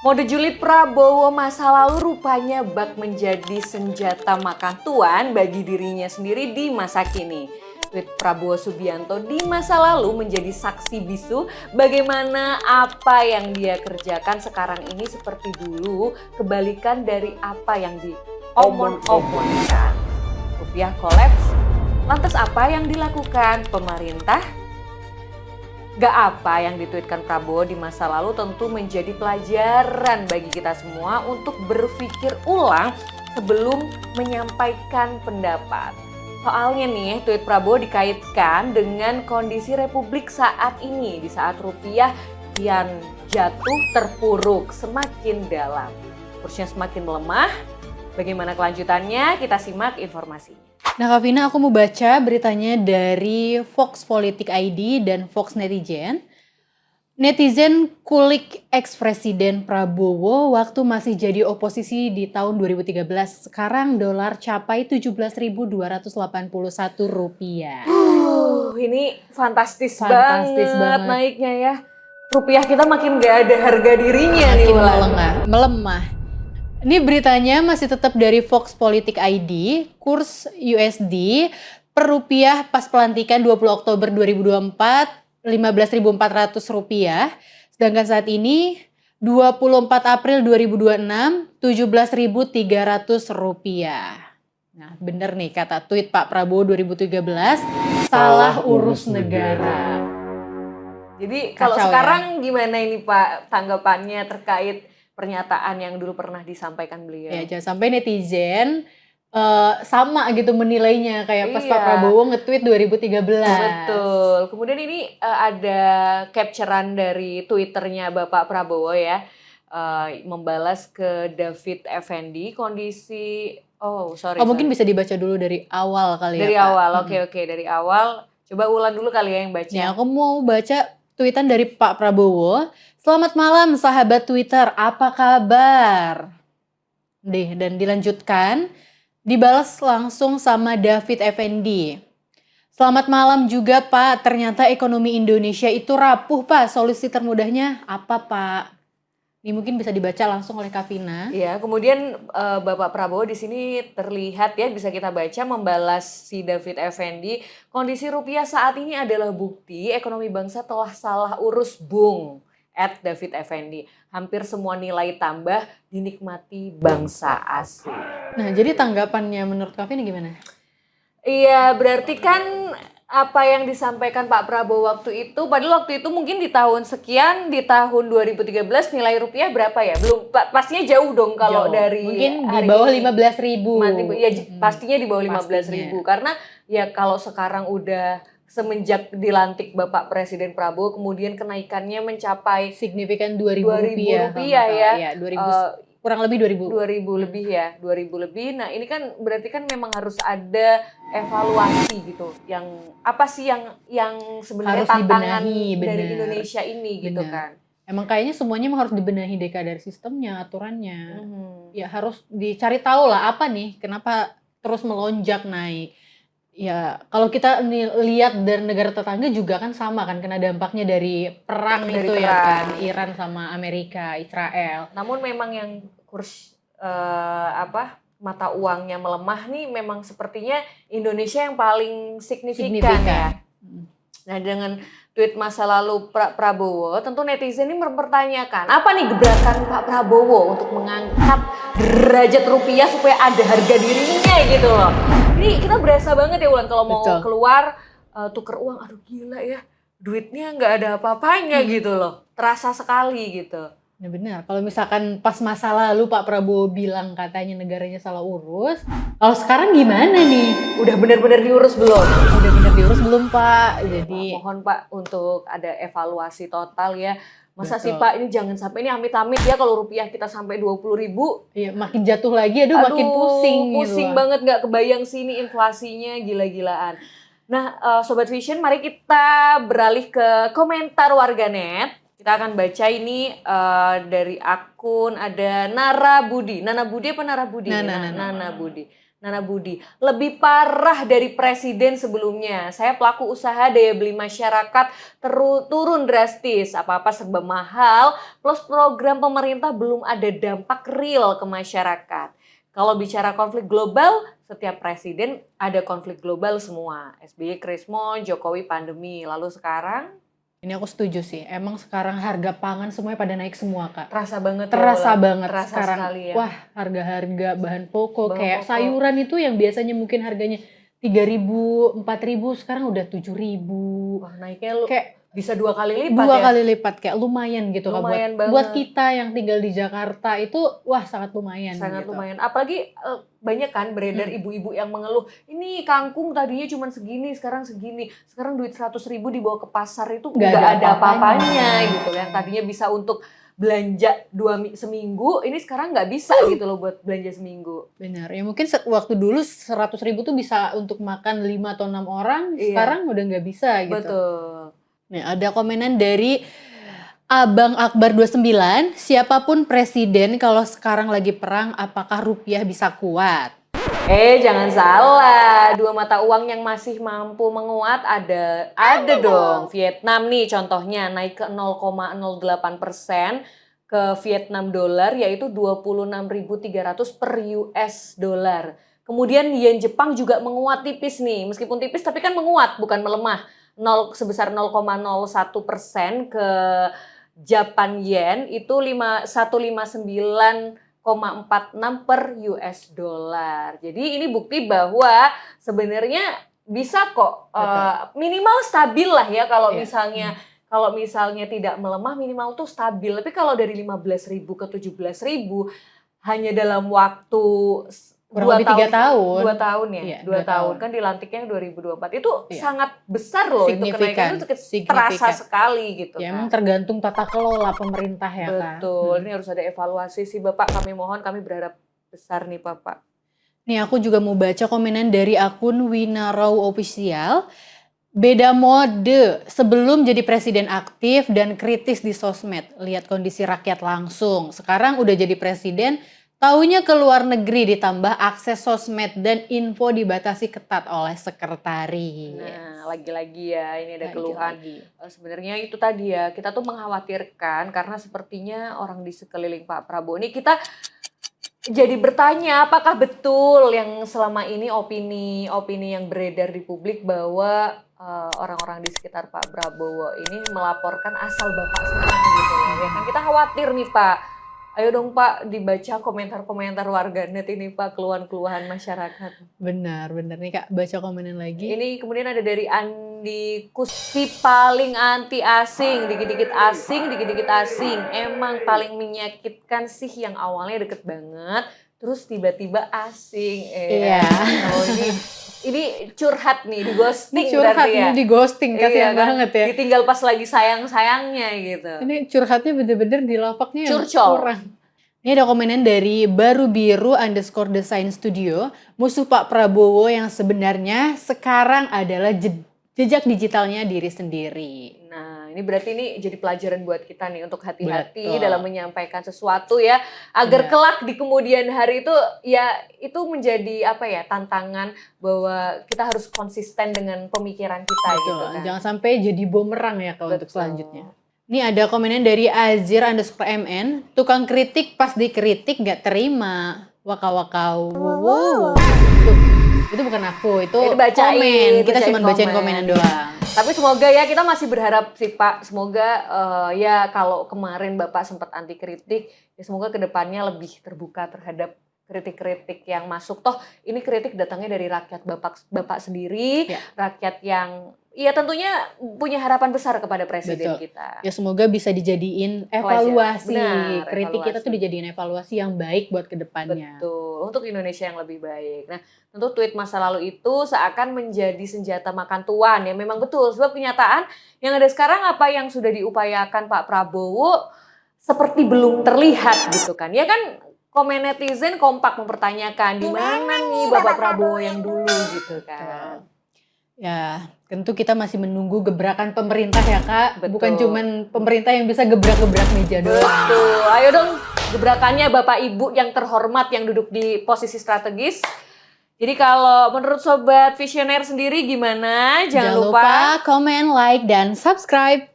Mode julid Prabowo masa lalu rupanya bak menjadi senjata makan tuan bagi dirinya sendiri di masa kini. Tweet Prabowo Subianto di masa lalu menjadi saksi bisu bagaimana apa yang dia kerjakan sekarang ini seperti dulu, kebalikan dari apa yang diomong-omongkan. Rupiah kolaps, lantas apa yang dilakukan pemerintah? Gak apa yang dituitkan Prabowo di masa lalu tentu menjadi pelajaran bagi kita semua untuk berpikir ulang sebelum menyampaikan pendapat. Soalnya nih, tweet Prabowo dikaitkan dengan kondisi Republik saat ini, di saat rupiah kian jatuh terpuruk semakin dalam. Kursnya semakin melemah. Bagaimana kelanjutannya? Kita simak informasinya. Nah Kak Vina, aku mau baca beritanya dari Fox Politik ID dan Fox Netizen. Netizen kulik ex-presiden Prabowo waktu masih jadi oposisi di tahun 2013. Sekarang dolar capai 17.281 rupiah. Ini fantastis banget naiknya ya. Rupiah kita makin gak ada harga dirinya nih. Makin melemah. Ini beritanya masih tetap dari Fox Politik ID, kurs USD per rupiah pas pelantikan 20 Oktober 2024, 15.400 rupiah. Sedangkan saat ini 24 April 2026, 17.300 rupiah. Nah bener nih kata tweet Pak Prabowo 2013, salah urus negara. Jadi kalau sekarang gimana ini Pak tanggapannya terkait pernyataan yang dulu pernah disampaikan beliau? Ya jangan sampai netizen sama gitu menilainya kayak pas Pak Prabowo nge-tweet 2013. Betul. Kemudian ini ada capturean dari Twitternya Bapak Prabowo ya, membalas ke David Effendi kondisi. Mungkin bisa dibaca dulu dari awal kali dari ya Pak. Dari awal, oke dari awal. Coba ulang dulu kali ya yang baca. Ya aku mau baca tweetan dari Pak Prabowo. Selamat malam sahabat Twitter, apa kabar? Dan dilanjutkan. Dibalas langsung sama David Effendi. Selamat malam juga Pak, ternyata ekonomi Indonesia itu rapuh Pak, solusi termudahnya apa Pak? Ini mungkin bisa dibaca langsung oleh Kak Vina. Iya, kemudian Bapak Prabowo di sini terlihat ya, bisa kita baca membalas si David Effendi, kondisi rupiah saat ini adalah bukti ekonomi bangsa telah salah urus Bung. David Effendi. Hampir semua nilai tambah dinikmati bangsa asing. Nah, jadi tanggapannya menurut Kak Vina gimana? Iya, berarti kan apa yang disampaikan Pak Prabowo waktu itu, padahal waktu itu mungkin di tahun sekian, di tahun 2013 nilai rupiah berapa ya? Belum, pastinya jauh dong kalau dari mungkin di bawah 15.000. Ya, pastinya di bawah 15.000 karena ya kalau sekarang udah semenjak dilantik Bapak Presiden Prabowo, kemudian kenaikannya mencapai signifikan 2.000 rupiah ya. 2000, kurang lebih 2.000 lebih ya, 2.000 lebih. Nah ini kan berarti kan memang harus ada evaluasi gitu. Yang apa sih yang sebenarnya harus tantangan dibenahi, dari Indonesia ini gitu kan? Emang kayaknya semuanya harus dibenahi dari sistemnya, aturannya. Ya harus dicari tahu lah apa nih, kenapa terus melonjak naik. Ya, kalau kita lihat dari negara tetangga juga kan sama kan, kena dampaknya dari perang itu ya kan, Iran sama Amerika, Israel. Namun memang yang kurs mata uangnya melemah nih memang sepertinya Indonesia yang paling signifikan. Ya. Nah dengan tweet masa lalu Prabowo, tentu netizen ini mempertanyakan apa nih gebrakan Pak Prabowo untuk mengangkat derajat rupiah supaya ada harga dirinya gitu loh. Ini kita berasa banget ya Wulan kalau mau keluar tuker uang, aduh gila ya, duitnya nggak ada apa-apanya gitu loh, terasa sekali gitu. Ya benar, kalau misalkan pas masa lalu Pak Prabowo bilang katanya negaranya salah urus, kalau sekarang gimana nih? Udah benar-benar diurus belum? Udah benar diurus belum Pak? Jadi mohon Pak untuk ada evaluasi total ya. Masa sih Pak ini jangan sampai ini amit-amit ya kalau rupiah kita sampai 20.000. Iya makin jatuh lagi, makin pusing. Pusing gitu banget, nggak kebayang sini inflasinya gila-gilaan. Nah Sobat Vision, mari kita beralih ke komentar warganet. Kita akan baca ini dari akun ada Nara Budi. Nana Budi apa Nara Budi? Nana Budi. Nana Budi, lebih parah dari presiden sebelumnya. Saya pelaku usaha, daya beli masyarakat turun drastis. Apa-apa serba mahal, plus program pemerintah belum ada dampak real ke masyarakat. Kalau bicara konflik global, setiap presiden ada konflik global semua. SBY Krismo, Jokowi pandemi. Lalu sekarang? Ini aku setuju sih. Emang sekarang harga pangan semuanya pada naik semua, Kak. Terasa banget Terasa ya, banget terasa sekarang. sekali ya. Wah, harga-harga bahan pokok Bahan kayak pokok. sayuran itu yang biasanya mungkin harganya 3.000, 4.000, sekarang udah 7.000. Wah, naiknya Kayak bisa 2 kali lipat dua ya. kali lipat, kayak lumayan gitu Kak, Lumayan buat banget. kita yang tinggal di Jakarta itu wah sangat lumayan Sangat gitu. lumayan. Apalagi banyak kan beredar ibu-ibu yang mengeluh, ini kangkung tadinya cuma segini, sekarang segini. Sekarang duit 100.000 dibawa ke pasar itu Nggak nggak ada ada apa-apanya. apa-apanya gitu. Yang tadinya bisa untuk belanja seminggu, ini sekarang nggak bisa gitu loh buat belanja seminggu. Benar. Ya mungkin waktu dulu 100.000 tuh bisa untuk makan 5 atau 6 orang, Iya. sekarang udah nggak bisa gitu. Betul. Nah, ada komenan dari Abang Akbar 29, siapapun presiden kalau sekarang lagi perang, apakah rupiah bisa kuat? Jangan salah, 2 mata uang yang masih mampu menguat ada dong. Vietnam nih contohnya naik ke 0,08% ke Vietnam dolar, yaitu 26.300 per US dollar. Kemudian yen Jepang juga menguat tipis nih, meskipun tipis tapi kan menguat bukan melemah. Sebesar 0,01% ke Japan yen itu 159,46 per US dollar. Jadi ini bukti bahwa sebenarnya bisa kok minimal stabil lah ya kalau misalnya tidak melemah, minimal tuh stabil. Tapi kalau dari 15.000 ke 17.000 hanya dalam waktu Kurang lebih 3 tahun. 2 tahun ya, Iya, 2 2 tahun. tahun. Kan dilantiknya 2024. Itu Iya. sangat besar loh, itu kenaikan itu terasa sekali gitu Ya kan. emang tergantung tata kelola pemerintah ya Kak. Betul, ini harus ada evaluasi sih Bapak, kami mohon, kami berharap besar nih Bapak. Nih aku juga mau baca komenan dari akun Winarau Official. Beda mode, sebelum jadi presiden aktif dan kritis di sosmed, lihat kondisi rakyat langsung. Sekarang udah jadi presiden, taunya ke luar negeri ditambah akses sosmed dan info dibatasi ketat oleh sekretaris. Nah, lagi-lagi ya, ini ada keluhan. Lagi-lagi. Sebenarnya itu tadi ya, kita tuh mengkhawatirkan karena sepertinya orang di sekeliling Pak Prabowo ini kita jadi bertanya apakah betul yang selama ini opini yang beredar di publik bahwa orang-orang di sekitar Pak Prabowo ini melaporkan asal Bapak senang gitu ya kan, kita khawatir nih Pak. Ayo dong Pak, dibaca komentar-komentar warganet ini Pak, keluhan-keluhan masyarakat. Benar nih Kak, baca komenan lagi. Ini kemudian ada dari Andi Kusti, paling anti asing, dikit-dikit asing. Emang paling menyakitkan sih yang awalnya deket banget, terus tiba-tiba asing. Iya. Oh, ini curhat nih, di ghosting Ini curhat, berarti ya. ini di ghosting, kasihan kan? banget ya. Ditinggal pas lagi sayang-sayangnya gitu. Ini curhatnya bener-bener di lapaknya yang Curcol. kurang. Ini ada komenan dari Baru Biru _design studio. Musuh Pak Prabowo yang sebenarnya sekarang adalah jejak digitalnya diri sendiri. Nah, ini berarti ini jadi pelajaran buat kita nih untuk hati-hati Betul. dalam menyampaikan sesuatu ya, agar Benar. kelak di kemudian hari itu ya itu menjadi apa ya, tantangan bahwa kita harus konsisten dengan pemikiran kita Betul, gitu kan. jangan sampai jadi bumerang ya kalau untuk Betul. selanjutnya. Ini ada komenan dari Azir_MN, tukang kritik pas dikritik gak terima. Wakau. Wow. Itu bukan aku, itu Itu bacain, komen. Kita bacain cuma bacain komen. komenan doang. Tapi semoga ya, kita masih berharap sih Pak, semoga ya kalau kemarin Bapak sempat anti kritik, ya semoga kedepannya lebih terbuka terhadap kritik-kritik yang masuk. Toh ini kritik datangnya dari rakyat Bapak sendiri, Ya. rakyat yang ya tentunya punya harapan besar kepada presiden Betul. kita. Ya semoga bisa dijadiin evaluasi. Benar, Kritik kita evaluasi. tuh dijadiin evaluasi yang baik buat kedepannya. Betul, untuk Indonesia yang lebih baik. Nah, tentu tweet masa lalu itu seakan menjadi senjata makan tuan. Ya memang betul, sebab kenyataan yang ada sekarang apa yang sudah diupayakan Pak Prabowo seperti belum terlihat gitu kan. Ya kan, komen netizen kompak mempertanyakan di mana nih Bapak Prabowo yang dulu gitu kan. Ya, tentu kita masih menunggu gebrakan pemerintah ya Kak. Betul. Bukan cuman pemerintah yang bisa gebrak-gebrak meja doang. Betul, ayo dong gebrakannya Bapak Ibu yang terhormat yang duduk di posisi strategis. Jadi kalau menurut Sobat Visioner sendiri gimana? Jangan lupa komen, like, dan subscribe.